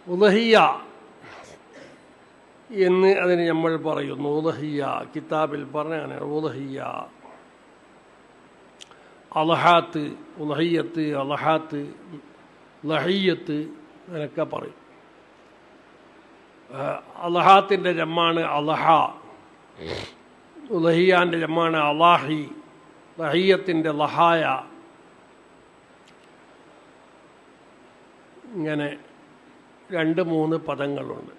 ഉളഹിയ എന്ന് അതിന് നമ്മൾ പറയുന്നു. ഉളഹിയ കിതാബിൽ പറഞ്ഞാണ് ഉളഹിയ, അളഹാത്ത്, ഉളഹിയത്ത്, അളഹാത്ത്, ലഹിയത്ത് എന്നൊക്കെ പറയും. അളഹാത്തിൻ്റെ ജമ്മാണ് അളഹ, ഉളഹിയാൻ്റെ ജമ്മാണ് അളാഹി, ലഹിയത്തിൻ്റെ ലഹായ. ഇങ്ങനെ 2-3 പദങ്ങളുണ്ട്.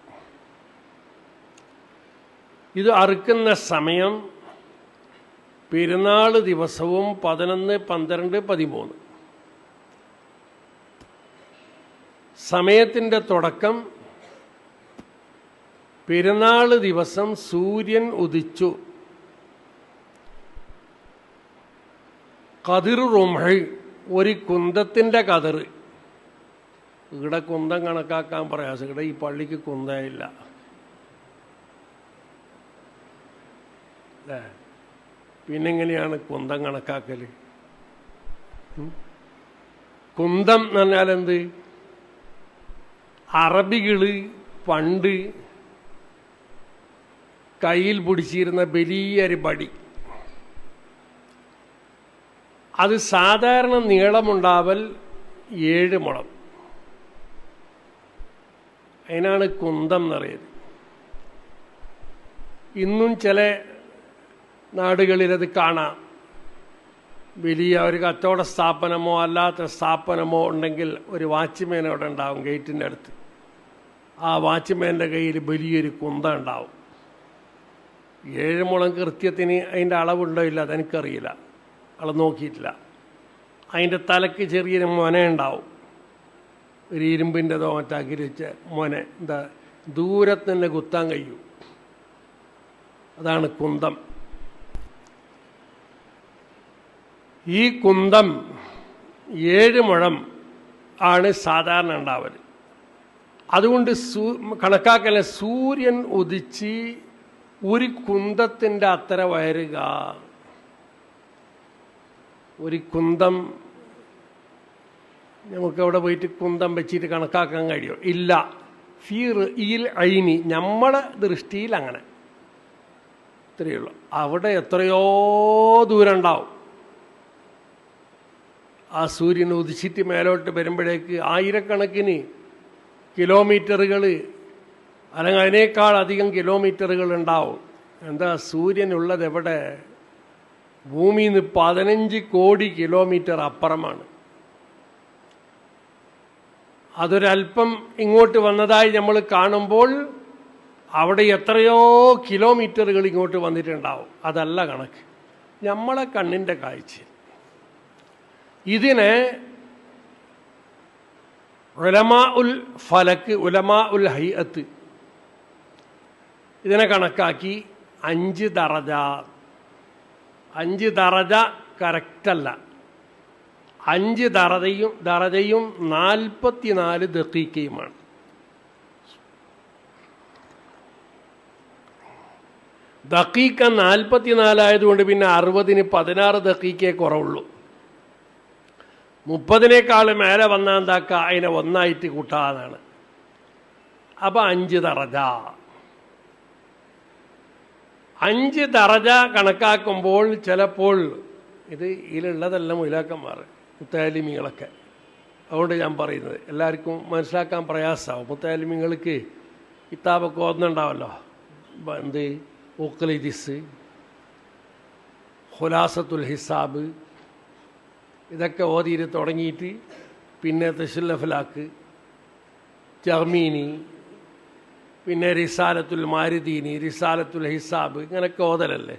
ഇത് അറുക്കുന്ന സമയം പെരുന്നാൾ ദിവസവും 11, 12, 13. സമയത്തിൻ്റെ തുടക്കം പെരുന്നാൾ ദിവസം സൂര്യൻ ഉദിച്ചു. കതിർ റുംഹ്, ഒരു കുന്തത്തിൻ്റെ കതിർ. ഇവിടെ കുന്തം കണക്കാക്കാൻ പ്രയാസം. ഇവിടെ ഈ പള്ളിക്ക് കുന്തമില്ല അല്ലേ? പിന്നെങ്ങനെയാണ് കുന്തം കണക്കാക്കൽ? കുന്തം എന്ന് പറഞ്ഞാൽ എന്ത്? അറബികൾ പണ്ട് കയ്യിൽ പിടിച്ചിരുന്ന വലിയൊരു ബടി. അത് സാധാരണ നീളമുണ്ടാവൽ 7 മുഴം. അതിനാണ് കുന്തം എന്നറിയത്. ഇന്നും ചില നാടുകളിലത് കാണാം. വലിയ ഒരു കച്ചവട സ്ഥാപനമോ അല്ലാത്ത സ്ഥാപനമോ ഉണ്ടെങ്കിൽ ഒരു വാച്ച്മാൻ അവിടെ ഉണ്ടാവും ഗേറ്റിൻ്റെ അടുത്ത്. ആ വാച്ച്മാൻ്റെ കയ്യിൽ വലിയൊരു കുന്തം ഉണ്ടാവും. 7 മുഴം കൃത്യത്തിന് അതിൻ്റെ അളവുണ്ടോ ഇല്ല അതെനിക്കറിയില്ല, അളവ് നോക്കിയിട്ടില്ല. അതിൻ്റെ തലക്ക് ചെറിയൊരു മൊന ഉണ്ടാവും, ഒരു ഇരുമ്പിൻ്റെതോ മറ്റാക്കി വെച്ച മൊന. എന്താ ദൂരത്ത് തന്നെ കുത്താൻ കഴിയും. അതാണ് കുന്തം. ഈ കുന്തം 7 മുഴം ആണ് സാധാരണ ഉണ്ടാവൽ. അതുകൊണ്ട് കണക്കാക്കല സൂര്യൻ ഉദിച്ച് ഒരു കുന്തത്തിൻ്റെ അത്ര വയറുക. ഒരു കുന്തം നമുക്കവിടെ പോയിട്ട് കുന്തം വെച്ചിട്ട് കണക്കാക്കാൻ കഴിയുമോ? ഇല്ല. ഫീർ ഈൽ ഐനി, നമ്മളെ ദൃഷ്ടിയിൽ അങ്ങനെ ഇത്രയേ ഉള്ളൂ. അവിടെ എത്രയോ ദൂരം ഉണ്ടാവും. ആ സൂര്യൻ ഉദിച്ചിട്ട് മേലോട്ട് വരുമ്പോഴേക്ക് ആയിരക്കണക്കിന് കിലോമീറ്ററുകൾ അല്ലെങ്കിൽ അതിനേക്കാൾ അധികം കിലോമീറ്ററുകൾ ഉണ്ടാവും. എന്താ സൂര്യനുള്ളത് എവിടെ? ഭൂമിയിൽ നിന്ന് 15 കോടി കിലോമീറ്റർ അപ്പുറമാണ്. അതൊരല്പം ഇങ്ങോട്ട് വന്നതായി നമ്മൾ കാണുമ്പോൾ അവിടെ എത്രയോ കിലോമീറ്ററുകൾ ഇങ്ങോട്ട് വന്നിട്ടുണ്ടാവും. അതല്ല കണക്ക്, നമ്മളെ കണ്ണിൻ്റെ കാഴ്ച. ഇതിനെ ഉലമാ ഉൽ ഫലക്ക്, ഉലമാ ഉൽ ഹൈഅത്ത് ഇതിനെ കണക്കാക്കി 5 ദറജ. 5 ദറജ കറക്റ്റല്ല. 5 ദറജയും 44 ദഖീഖയുമാണ്. ദഖീഖ 44 ആയതുകൊണ്ട് പിന്നെ 60-ന് 16 ദഖീഖയെ കുറവുള്ളൂ. 30-നേക്കാൾ മേലെ വന്നാൽ എന്താക്കുക? അതിനെ 1 കൂട്ടാന്നാണ്. അപ്പം 5 ദറജ. 5 ദറജ കണക്കാക്കുമ്പോൾ ചിലപ്പോൾ ഇത് ഇതിലുള്ളതെല്ലാം മുലാക്കന്മാർ, മുത്താലിമികളൊക്കെ. അതുകൊണ്ട് ഞാൻ പറയുന്നത് എല്ലാവർക്കും മനസ്സിലാക്കാൻ പ്രയാസമാവും. മുത്താലിമിങ്ങൾക്ക് കിതാബൊക്കെ ഓർമ്മയുണ്ടാവല്ലോ. എന്ത് ഉഖ്ലിദിസ്, ഖുലാസത്തുൽ ഹിസാബ്, ഇതൊക്കെ ഓതിയിട്ട് തുടങ്ങിയിട്ട് പിന്നെ തശുല്ലഫലാക്ക്, ജർമീനി, പിന്നെ റിസാലത്തുൽ മാരിദീനി, റിസാലത്തുൽ ഹിസാബ്, ഇങ്ങനെയൊക്കെ ഓതലല്ലേ.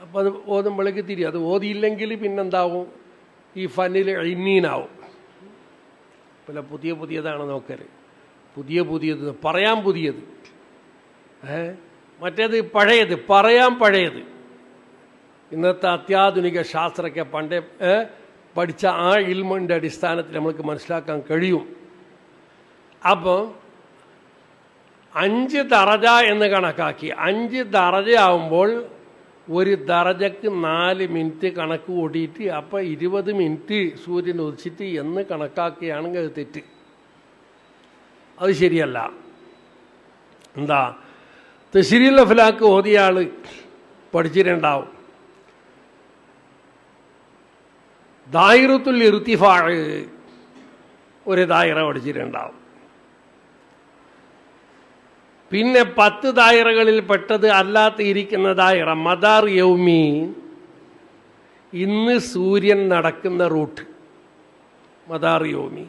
അപ്പം അത് ഓതുമ്പോഴേക്ക് തിരിയും. അത് ഓതിയില്ലെങ്കിൽ പിന്നെന്താവും? ഈ ഫന്നിൽ ഇന്നീനാവും. പിന്നെ പുതിയതാണ് നോക്കല്. പുതിയത് പറയാൻ പുതിയത്, മറ്റേത് പഴയത് പറയാൻ പഴയത്. ഇന്നത്തെ അത്യാധുനിക ശാസ്ത്രമൊക്കെ പണ്ടേ പഠിച്ച ആ ഇൽമിൻ്റെ അടിസ്ഥാനത്തിൽ നമ്മൾക്ക് മനസ്സിലാക്കാൻ കഴിയും. അപ്പോൾ 5 ദറജ എന്ന് കണക്കാക്കി. 5 ദറജയാവുമ്പോൾ ഒരു ദറജക്ക് 4 മിനിറ്റ് കണക്ക് കൂട്ടിയിട്ട് അപ്പം 20 മിനിറ്റ് സൂര്യൻ ഉദിച്ചിട്ട് എന്ന് കണക്കാക്കുകയാണെങ്കിൽ അത് തെറ്റ്. അത് ശരിയല്ല. എന്താ, തശ്രീൽ അഫ്ലാക്ക് ഓതിയ ആൾ പഠിച്ചിട്ടുണ്ടാവും. ദായിറത്തുൽ ഇർതിഫാ ഒരു ദായിറ പഠിച്ചിട്ടുണ്ടാവും. പിന്നെ 10 ദായിറകളിൽ പെട്ടത് അല്ലാത്ത ഇരിക്കുന്ന ദായിറ മദാർ യൗമി, ഇന്ന് സൂര്യൻ നടക്കുന്ന റൂട്ട്, മദാർ യൗമി,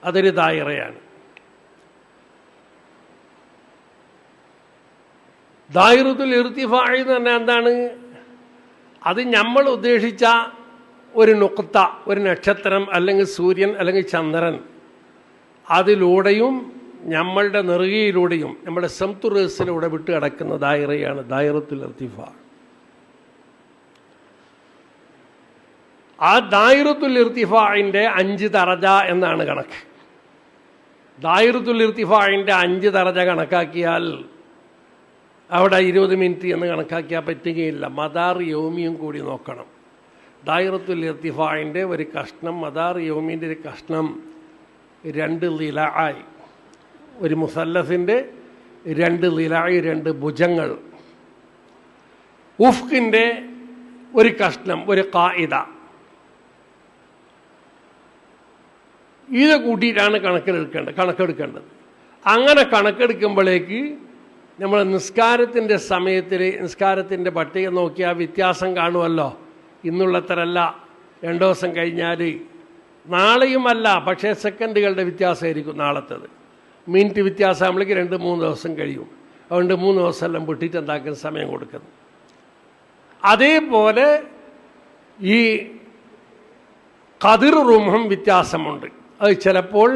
അതൊരു ദായിറയാണ്. ദായിറത്തുൽ ഇർതിഫാ എന്ന് പറഞ്ഞാൽ എന്താണ്? അത് നമ്മൾ ഉദ്ദേശിച്ച ഒരു നുക്ത, ഒരു നക്ഷത്രം അല്ലെങ്കിൽ സൂര്യൻ അല്ലെങ്കിൽ ചന്ദ്രൻ, അതിലൂടെയും നമ്മളുടെ നെറുകയിലൂടെയും നമ്മുടെ സംതുറസിലൂടെ വിട്ട് കിടക്കുന്ന ദായിറയാണ് ദായിറത്തുൽ ഇർതിഫാ. ആ ദായിറത്തുൽ ഇർതിഫാഇന്റെ 5 ദറജ എന്നാണ് കണക്ക്. ദായിറത്തുൽ ഇർതിഫാഇന്റെ 5 ദറജ കണക്കാക്കിയാൽ അവിടെ 20 മിനിറ്റ് എന്ന് കണക്കാക്കിയാൽ പറ്റുകയില്ല. മദാർ യൗമിയും കൂടി നോക്കണം. ദായിറത്തുൽ ഇർതിഫാഇന്റെ ഒരു കഷ്ണം, മദാർ യൗമിൻ്റെ ഒരു കഷ്ണം 2 ളിലായി, ഒരു മുസല്ലസിൻ്റെ 2 ളിലായി, 2 ഭുജങ്ങൾ. ഉഫ്കിൻ്റെ ഒരു കഷ്ണം, ഒരു ഖായിദ. ഇത് കൂട്ടിയിട്ടാണ് കണക്കെടുക്കേണ്ടത്. അങ്ങനെ കണക്കെടുക്കുമ്പോഴേക്ക് നമ്മൾ നിസ്കാരത്തിൻ്റെ സമയത്തിൽ നിസ്കാരത്തിൻ്റെ പട്ടിക നോക്കിയാൽ വ്യത്യാസം കാണുമല്ലോ. ഇന്നുള്ളത്രല്ല, 2 ദിവസം കഴിഞ്ഞാൽ, നാളെയുമല്ല, പക്ഷേ സെക്കൻഡുകളുടെ വ്യത്യാസമായിരിക്കും നാളത്തേത്. മിനിറ്റ് വ്യത്യാസം നമ്മളേക്ക് 2-3 ദിവസം കഴിയും. അതുകൊണ്ട് 3 ദിവസം എല്ലാം വിട്ടിട്ട് എന്താക്കുന്ന സമയം കൊടുക്കുന്നു. അതേപോലെ ഈ ഖദർ റുംഹും വ്യത്യാസമുണ്ട്. അത് ചിലപ്പോൾ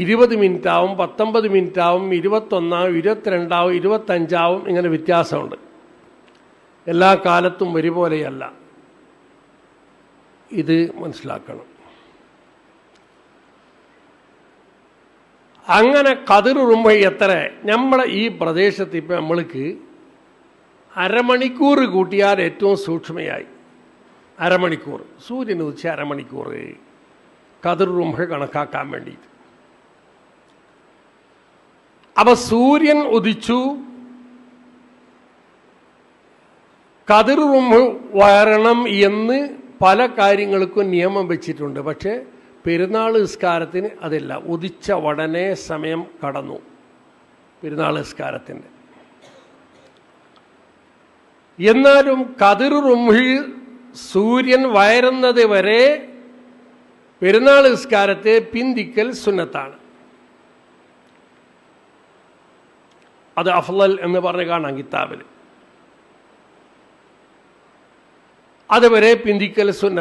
20 മിനിറ്റ് ആവും, 19 മിനിറ്റ് ആവും, 21 ആവും, 22 ആവും, 25 ആവും. ഇങ്ങനെ വ്യത്യാസമുണ്ട്. എല്ലാ കാലത്തും ഒരുപോലെയല്ല. ഇത് മനസ്സിലാക്കണം. അങ്ങനെ ഖദർ റുംഹ എത്ര? നമ്മളെ ഈ പ്രദേശത്ത് ഇപ്പം നമ്മൾക്ക് അരമണിക്കൂർ കൂട്ടിയാൽ ഏറ്റവും സൂക്ഷ്മയായി അരമണിക്കൂർ, സൂര്യൻ ഉദിച്ച അരമണിക്കൂർ ഖദർ റുംഹ കണക്കാക്കാൻ വേണ്ടിയിട്ട്. അപ്പൊ സൂര്യൻ ഉദിച്ചു, ഖദർ റുംഹ വരണം എന്ന് പല കാര്യങ്ങൾക്കും നിയമം വെച്ചിട്ടുണ്ട്. പക്ഷേ പെരുന്നാൾ നിസ്കാരത്തിന് അതില്ല. ഉദിച്ച ഉടനെ സമയം കടന്നു പെരുന്നാൾ നിസ്കാരത്തിൻ്റെ. എന്നാലും ഖദർ റുംഹ സൂര്യൻ വയറുന്നത് വരെ പെരുന്നാൾ നിസ്കാരത്തെ പിന്തിക്കൽ സുന്നത്താണ്. അത് അഫ്ളൽ എന്ന് പറഞ്ഞ് കാണാം കിതാബിൽ. അതുവരെ പിന്തിക്കൽ സുന്നത്ത്.